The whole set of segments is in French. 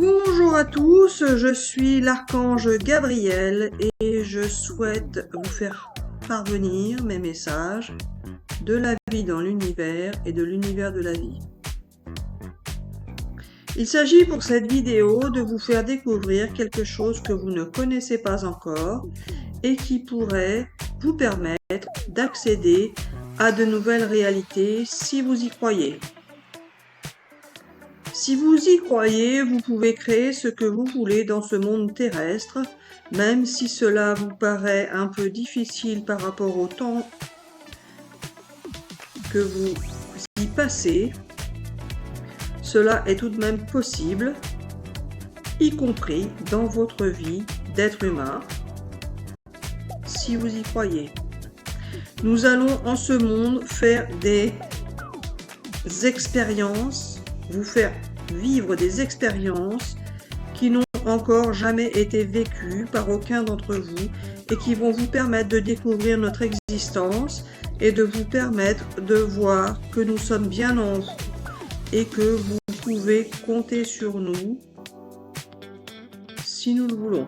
Bonjour à tous, je suis l'archange Gabriel et je souhaite vous faire parvenir mes messages de la vie dans l'univers et de l'univers de la vie. Il s'agit pour cette vidéo de vous faire découvrir quelque chose que vous ne connaissez pas encore et qui pourrait vous permettre d'accéder à de nouvelles réalités si vous y croyez. Si vous y croyez, vous pouvez créer ce que vous voulez dans ce monde terrestre, même si cela vous paraît un peu difficile par rapport au temps que vous y passez. Cela est tout de même possible, y compris dans votre vie d'être humain, si vous y croyez. Nous allons en ce monde faire des expériences, vous faire vivre des expériences qui n'ont encore jamais été vécues par aucun d'entre vous et qui vont vous permettre de découvrir notre existence et de vous permettre de voir que nous sommes bien en vous et que vous pouvez compter sur nous si nous le voulons.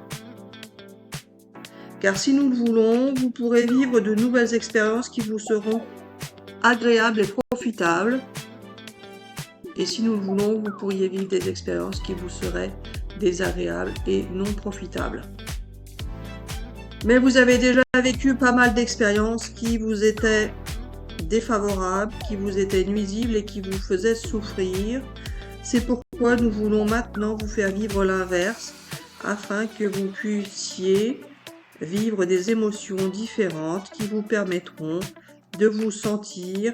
Car si nous le voulons, vous pourrez vivre de nouvelles expériences qui vous seront agréables et profitables. Et si nous le voulons, vous pourriez vivre des expériences qui vous seraient désagréables et non profitables. Mais vous avez déjà vécu pas mal d'expériences qui vous étaient défavorables, qui vous étaient nuisibles et qui vous faisaient souffrir. C'est pourquoi nous voulons maintenant vous faire vivre l'inverse, afin que vous puissiez vivre des émotions différentes qui vous permettront de vous sentir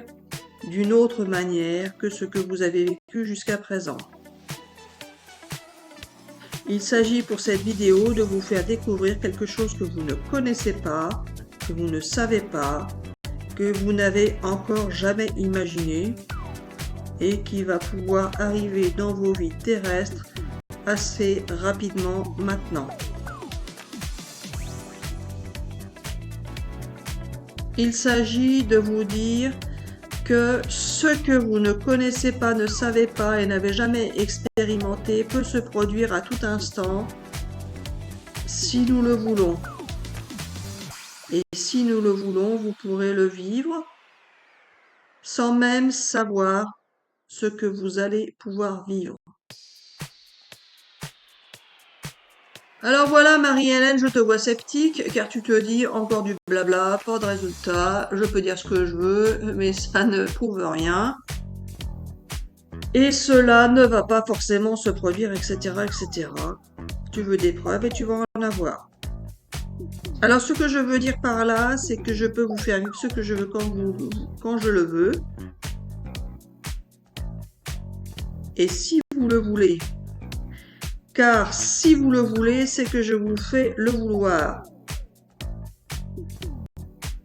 d'une autre manière que ce que vous avez vécu jusqu'à présent. Il s'agit pour cette vidéo de vous faire découvrir quelque chose que vous ne connaissez pas, que vous ne savez pas, que vous n'avez encore jamais imaginé et qui va pouvoir arriver dans vos vies terrestres assez rapidement maintenant. Il s'agit de vous dire que ce que vous ne connaissez pas, ne savez pas et n'avez jamais expérimenté peut se produire à tout instant si nous le voulons. Et si nous le voulons, vous pourrez le vivre sans même savoir ce que vous allez pouvoir vivre. Alors voilà Marie-Hélène, je te vois sceptique car tu te dis encore du blabla, pas de résultat, je peux dire ce que je veux mais ça ne prouve rien. Et cela ne va pas forcément se produire, etc., etc. Tu veux des preuves et tu vas en avoir. Alors ce que je veux dire par là, c'est que je peux vous faire vivre ce que je veux quand je le veux. Et si vous le voulez. Car si vous le voulez, c'est que je vous fais le vouloir.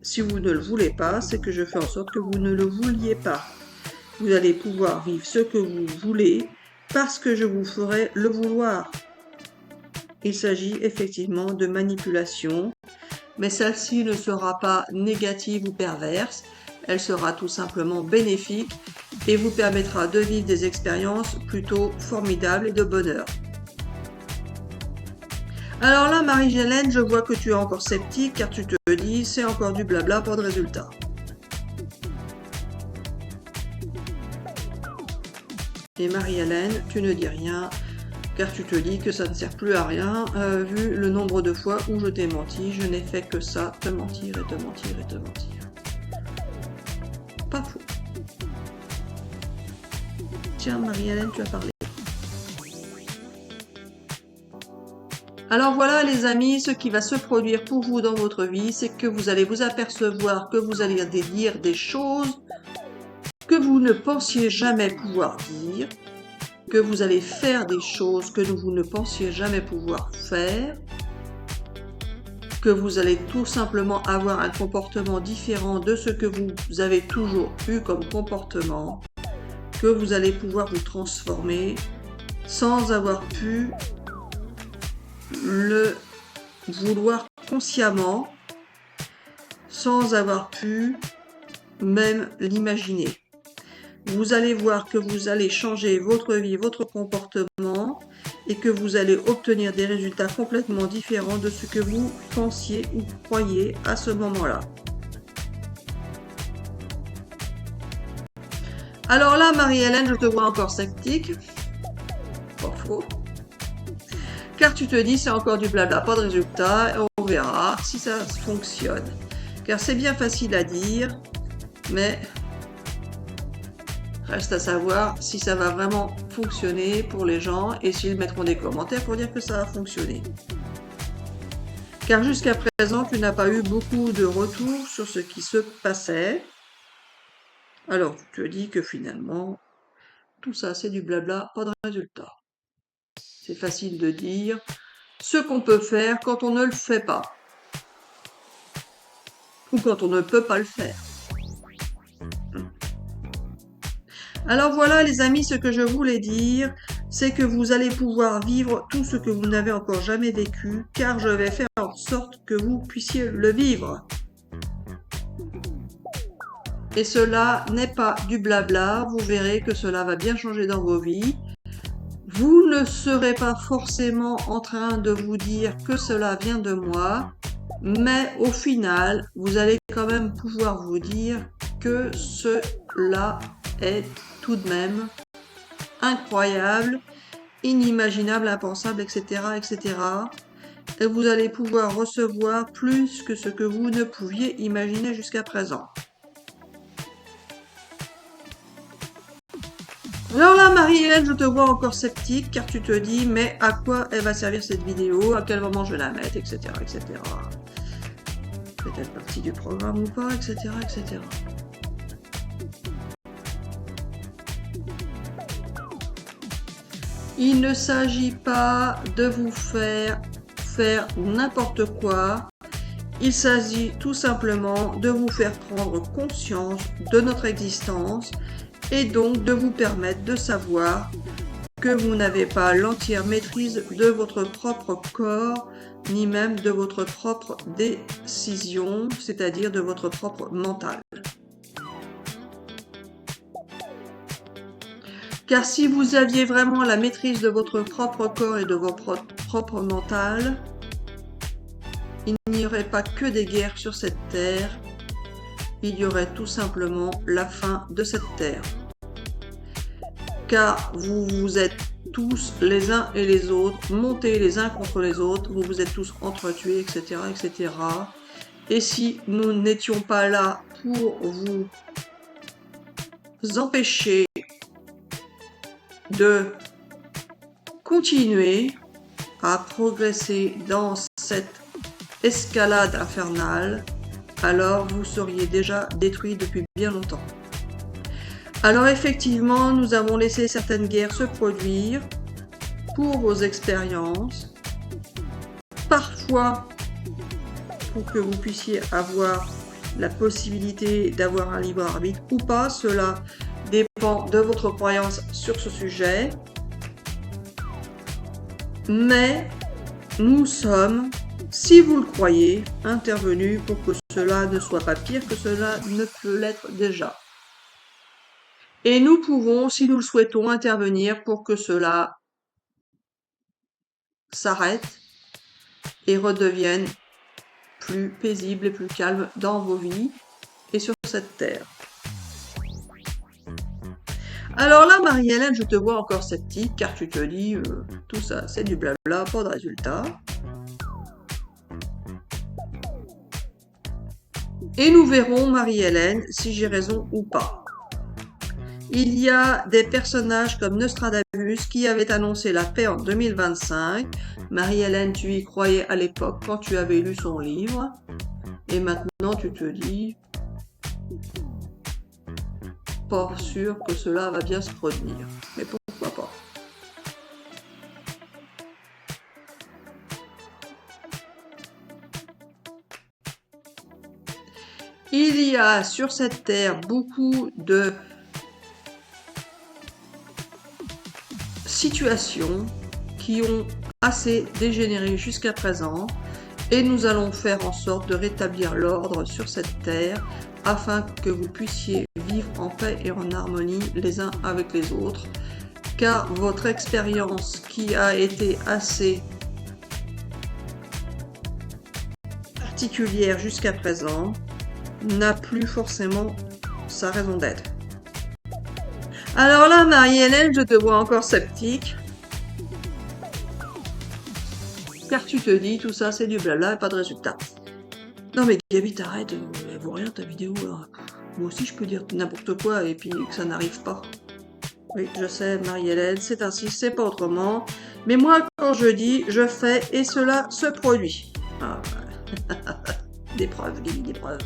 Si vous ne le voulez pas, c'est que je fais en sorte que vous ne le vouliez pas. Vous allez pouvoir vivre ce que vous voulez parce que je vous ferai le vouloir. Il s'agit effectivement de manipulation, mais celle-ci ne sera pas négative ou perverse, elle sera tout simplement bénéfique et vous permettra de vivre des expériences plutôt formidables et de bonheur. Alors là, Marie-Hélène, je vois que tu es encore sceptique car tu te dis c'est encore du blabla, pas de résultat. Et Marie-Hélène, tu ne dis rien car tu te dis que ça ne sert plus à rien vu le nombre de fois où je t'ai menti. Je n'ai fait que ça, te mentir et te mentir et te mentir. Pas faux. Tiens, Marie-Hélène, tu as parlé. Alors voilà les amis, ce qui va se produire pour vous dans votre vie, c'est que vous allez vous apercevoir que vous allez dire des choses que vous ne pensiez jamais pouvoir dire, que vous allez faire des choses que vous ne pensiez jamais pouvoir faire, que vous allez tout simplement avoir un comportement différent de ce que vous avez toujours eu comme comportement, que vous allez pouvoir vous transformer sans avoir pu le vouloir consciemment, sans avoir pu même l'imaginer. vous allez voir que vous allez changer votre vie, votre comportement et que vous allez obtenir des résultats complètement différents de ce que vous pensiez ou croyiez à ce moment-là. Alors là, Marie-Hélène, je te vois encore sceptique. Pas faux. Car tu te dis, c'est encore du blabla, pas de résultat, et on verra si ça fonctionne. Car c'est bien facile à dire, mais reste à savoir si ça va vraiment fonctionner pour les gens et s'ils mettront des commentaires pour dire que ça a fonctionné. Car jusqu'à présent, tu n'as pas eu beaucoup de retours sur ce qui se passait. Alors tu te dis que finalement, tout ça c'est du blabla, pas de résultat. C'est facile de dire ce qu'on peut faire quand on ne le fait pas. Ou quand on ne peut pas le faire. Alors voilà les amis, ce que je voulais dire, c'est que vous allez pouvoir vivre tout ce que vous n'avez encore jamais vécu, car je vais faire en sorte que vous puissiez le vivre. Et cela n'est pas du blabla, vous verrez que cela va bien changer dans vos vies. Vous ne serez pas forcément en train de vous dire que cela vient de moi, mais au final, vous allez quand même pouvoir vous dire que cela est tout de même incroyable, inimaginable, impensable, etc., etc. Et vous allez pouvoir recevoir plus que ce que vous ne pouviez imaginer jusqu'à présent. Alors là, Marie-Hélène, je te vois encore sceptique, car tu te dis, mais à quoi elle va servir cette vidéo, à quel moment je vais la mettre, etc., etc. Peut-être partie du programme ou pas, etc., etc. Il ne s'agit pas de vous faire n'importe quoi. Il s'agit tout simplement de vous faire prendre conscience de notre existence et donc de vous permettre de savoir que vous n'avez pas l'entière maîtrise de votre propre corps, ni même de votre propre décision, c'est-à-dire de votre propre mental. Car si vous aviez vraiment la maîtrise de votre propre corps et de votre propre mental, il n'y aurait pas que des guerres sur cette terre, il y aurait tout simplement la fin de cette terre. Car vous vous êtes tous les uns et les autres, montés les uns contre les autres, vous vous êtes tous entretués, etc., etc. Et si nous n'étions pas là pour vous empêcher de continuer à progresser dans cette escalade infernale, alors vous seriez déjà détruits depuis bien longtemps. Alors effectivement, nous avons laissé certaines guerres se produire pour vos expériences, parfois pour que vous puissiez avoir la possibilité d'avoir un libre arbitre ou pas, cela dépend de votre croyance sur ce sujet. Mais nous sommes, si vous le croyez, intervenus pour que cela ne soit pas pire que cela ne peut l'être déjà. Et nous pouvons, si nous le souhaitons, intervenir pour que cela s'arrête et redevienne plus paisible et plus calme dans vos vies et sur cette terre. Alors là, Marie-Hélène, je te vois encore sceptique, car tu te dis, tout ça, c'est du blabla, pas de résultat. Et nous verrons, Marie-Hélène, si j'ai raison ou pas. Il y a des personnages comme Nostradamus qui avaient annoncé la paix en 2025. Marie-Hélène, tu y croyais à l'époque quand tu avais lu son livre. Et maintenant, tu te dis, pas sûr que cela va bien se produire. Mais pourquoi pas? Il y a sur cette terre beaucoup de situations qui ont assez dégénéré jusqu'à présent et nous allons faire en sorte de rétablir l'ordre sur cette terre afin que vous puissiez vivre en paix et en harmonie les uns avec les autres, car votre expérience qui a été assez particulière jusqu'à présent n'a plus forcément sa raison d'être. Alors là, Marie-Hélène, je te vois encore sceptique, car tu te dis tout ça c'est du blabla et pas de résultat. Non mais Gabi, t'arrêtes, elle vaut rien ta vidéo. Alors. Moi aussi je peux dire n'importe quoi et puis que ça n'arrive pas. Oui, je sais, Marie-Hélène, c'est ainsi, c'est pas autrement. Mais moi, quand je dis, je fais et cela se produit. Ah, des preuves, Gabi, des preuves.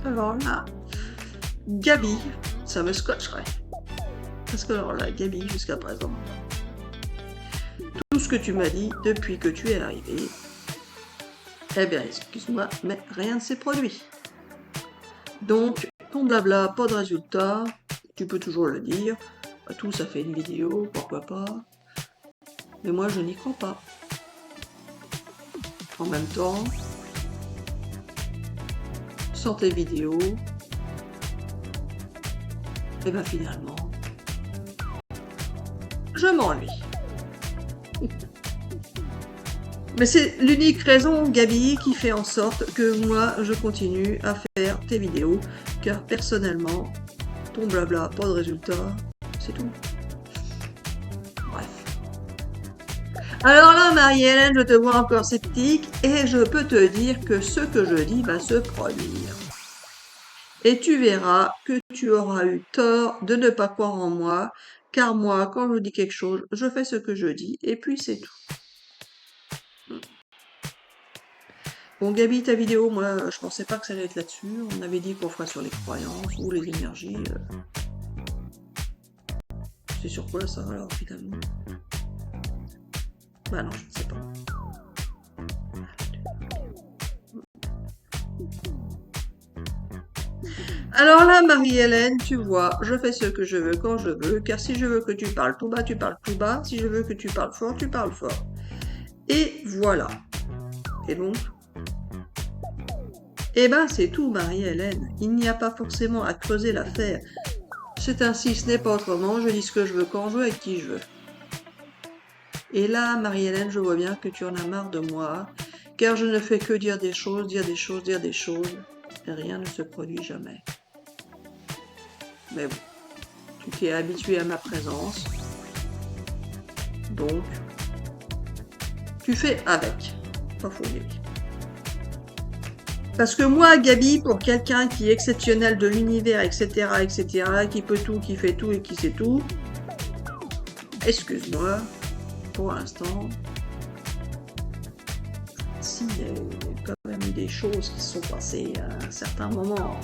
Alors là, Gabi, ça me scotcherait. Parce que alors là, Gabi, jusqu'à présent, tout ce que tu m'as dit depuis que tu es arrivée, eh bien, excuse-moi, mais rien ne s'est produit. Donc, ton blabla, pas de résultat, tu peux toujours le dire. Tout, ça fait une vidéo, pourquoi pas. Mais moi, je n'y crois pas. En même temps, sans tes vidéos, et bien finalement, je m'ennuie. Mais c'est l'unique raison, Gabi, qui fait en sorte que moi, je continue à faire tes vidéos, car personnellement, ton blabla, pas de résultat, c'est tout. Bref. Alors là, Marie-Hélène, je te vois encore sceptique, et je peux te dire que ce que je dis va se produire. Et tu verras que tu auras eu tort de ne pas croire en moi, car moi, quand je dis quelque chose, je fais ce que je dis, et puis c'est tout. Bon, Gabi, ta vidéo, moi, je pensais pas que ça allait être là-dessus. On avait dit qu'on ferait sur les croyances ou les énergies. C'est sur quoi, ça, alors, finalement? Bah non, je ne sais pas. Alors là, Marie-Hélène, tu vois, je fais ce que je veux quand je veux, car si je veux que tu parles tout bas, tu parles tout bas. Si je veux que tu parles fort, tu parles fort. Et voilà. Et donc... Eh ben, c'est tout, Marie-Hélène. Il n'y a pas forcément à creuser l'affaire. C'est ainsi, ce n'est pas autrement. Je dis ce que je veux, quand je veux, avec qui je veux. Et là, Marie-Hélène, je vois bien que tu en as marre de moi, car je ne fais que dire des choses, dire des choses, dire des choses, et rien ne se produit jamais. Mais bon, tu t'es habitué à ma présence, donc tu fais avec. Pas faux, Gabi. Parce que moi, Gabi, pour quelqu'un qui est exceptionnel de l'univers, etc., qui peut tout, qui fait tout et qui sait tout, excuse-moi, pour l'instant, si, il y a quand même eu des choses qui se sont passées à un certain moment,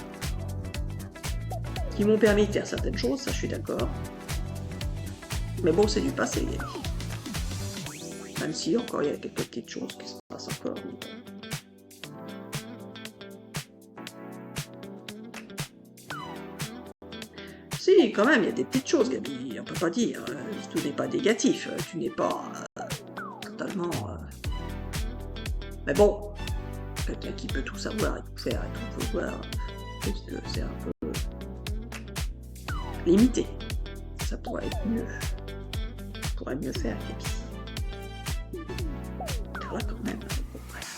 qui m'ont permis de faire certaines choses, ça je suis d'accord. Mais bon, c'est du passé, Gabi. Même si encore il y a quelques petites choses qui se passent encore. Si, quand même, il y a des petites choses, Gabi. On peut pas dire. Tout n'est pas négatif. Tu n'es pas totalement... Mais bon, quelqu'un qui peut tout savoir et tout faire et tout pouvoir, je pense que c'est un peu limité. Ça pourrait être mieux. On pourrait mieux faire, Gabi. Là, quand même. Bon, bref.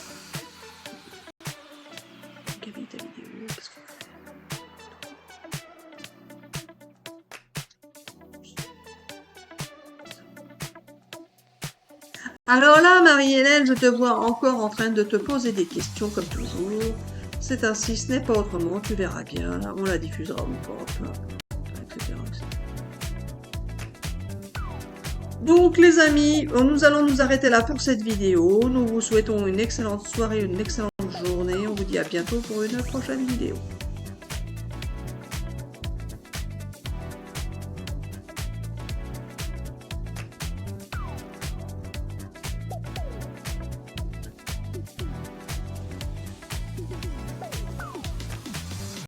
Gabi, ta vidéo, qu'est-ce qu'on fait? Alors là, Marie-Hélène, je te vois encore en train de te poser des questions comme toujours. C'est ainsi, ce n'est pas autrement, tu verras bien. On la diffusera ou pas, etc. Donc les amis, nous allons nous arrêter là pour cette vidéo. Nous vous souhaitons une excellente soirée, une excellente journée. On vous dit à bientôt pour une prochaine vidéo.